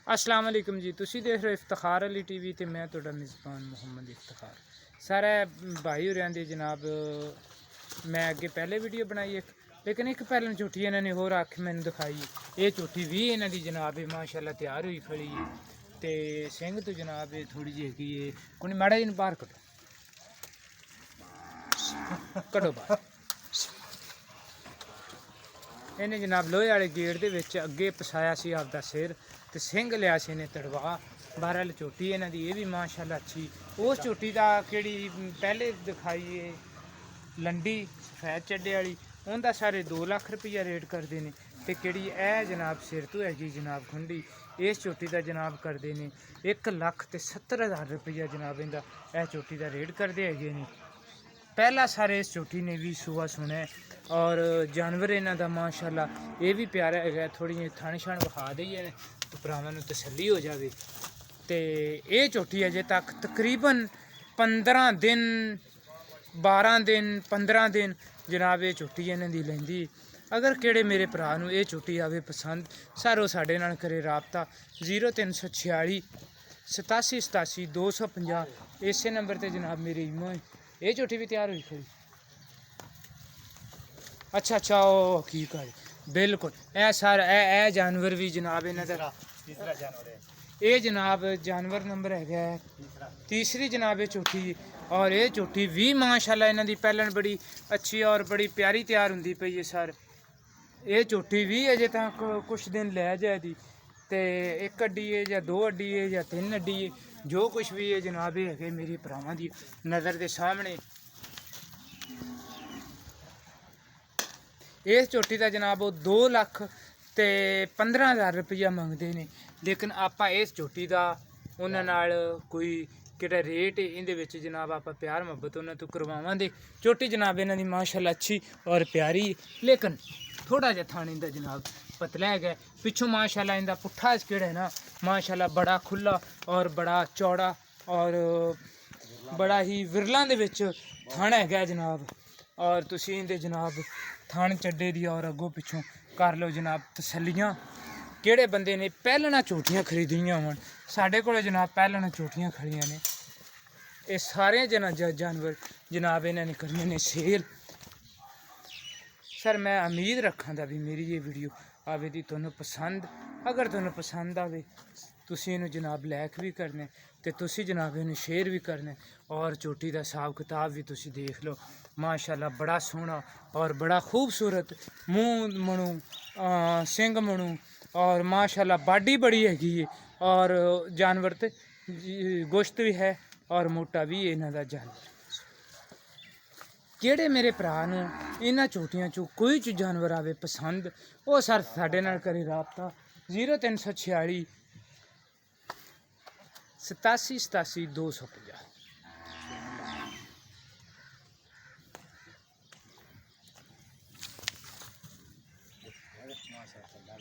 अस्सलाम वालेकुम जी, तुसी देख रहे हो इफ्तिखार अली टीवी ते मैं तुहाडा मेज़बान मुहम्मद इफ्तिखार। सारे भाई होरें दी जनाब मैं अगे पहले वीडियो बनाई एक, लेकिन एक पहले झूठी इन्होंने होर आख मैंने दिखाई। ये झूठी भी इन्हों दी जनाब माशाल्लाह तैयार हुई खड़ी है ते सिंह तो जनाब थोड़ी जी हैगी है कोई माड़ा जी बाहर कटो कटो बाहर। इन्हें जनाब लोहे वाले गेट के विच अगे पसाया सी आपदा सिर ते सिंह लिया सी इन्हें तड़वा। बहरहाल झोटी इन्हों की ये भी माशाल्लाह अच्छी। उस झोटी का केड़ी पहले दिखाई है लंडी सफैद चड्डे वाली उनका सारे 2 लाख रुपया रेट करते हैं। तो केड़ी ए जनाब सिर तो हैगी जनाब खुंडी इस झोटी का जनाब करते हैं 1,70,000 रुपया जनाब इनका यह झोटी का रेट करते है। पहला सारे इस झोटी ने भी सुबह सुने और जानवर इन्हों का माशाल्लाह ये भी प्यारा है। थोड़ी जी थन छन विखा दईए तो भरावां नूं तसल्ली हो जाए। तो ये झोटी अजे तक तकरीबन 15 दिन 12 दिन 15 दिन जनाब ये झोटी इन्हों की लैंदी। अगर किहड़े मेरे भरा नूं ये झोटी आवे पसंद सारो साडे नाल करे राबता 0346 87 87 250 इसे नंबर पर जनाब मेरी ईमो है। ये झोटी भी तैयार हुई खड़ी। अच्छा अच्छा ओ हकीकत बिल्कुल ए सर ए जानवर भी जनाब इन्हों का तीसरा जानवर है। ये जनाब जानवर नंबर है तीसरी जनाब ये झोटी। और ये झोटी भी माशाल्लाह इन्हों की पहलन बड़ी अच्छी और बड़ी प्यारी तैयार होंगी पई है सर। ये झोटी भी अजे तक कुछ दिन लै जाए दी ते 1 अड्डी है या 2 अड्डी है या 3 अड्डी है जो कुछ भी है जनाब ये है मेरी भरावां दी नज़र के सामने। इस झोटी का जनाब वो 2,15,000 रुपया मंगते हैं। लेकिन आप इस झोटी का उन्होंने कोई किहड़ा रेट इहदे जनाब आप प्यार मुहब्बत उन्होंने तो करवावांगे। झोटी जनाब इन्हों की माशाल्लाह अच्छी और प्यारी लेकिन थोड़ा जिहा थाने का जनाब पतला है। पिछों माशाल्लाह इनका पुट्ठा किहड़ा है ना माशाल्लाह बड़ा खुला और बड़ा चौड़ा और बड़ा ही विरलों दे विच थन है जनाब। और तुसीं इहदे जनाब थन चड्डे दी और अगों पिछों कर लो जनाब तसल्लियां। किहड़े बंदे ने पहलना झोटियां खरीदियां होण साडे कोल जनाब पहलना झोटियां खड़ियां ने। ये सारे जानवर जनाब इन्हों ने करने ने सेल। सर मैं उम्मीद रखा था भी मेरी ये वीडियो आवे दी तुहानूं पसंद। अगर तुहानूं पसंद आवे तुसीं इहनूं जनाब लाइक भी करने ते तुसीं जनाब इहनूं शेयर भी करने। और झोटी का हिसाब किताब भी तुसीं देख लो माशाल्लाह बड़ा सोहना और बड़ा खूबसूरत मूँह मणू सिंग मणू और माशाल्लाह बाडी बड़ी हैगी है और जानवर ते गोश्त भी है और मोटा भी है इन्हां दा जानवर। किहड़े मेरे भरा नूं इन्हां झोटियां चों कोई जानवर आवे पसंद वो सर साडे नाल करे राबता 0346 87 87 250। माशाल्लाह।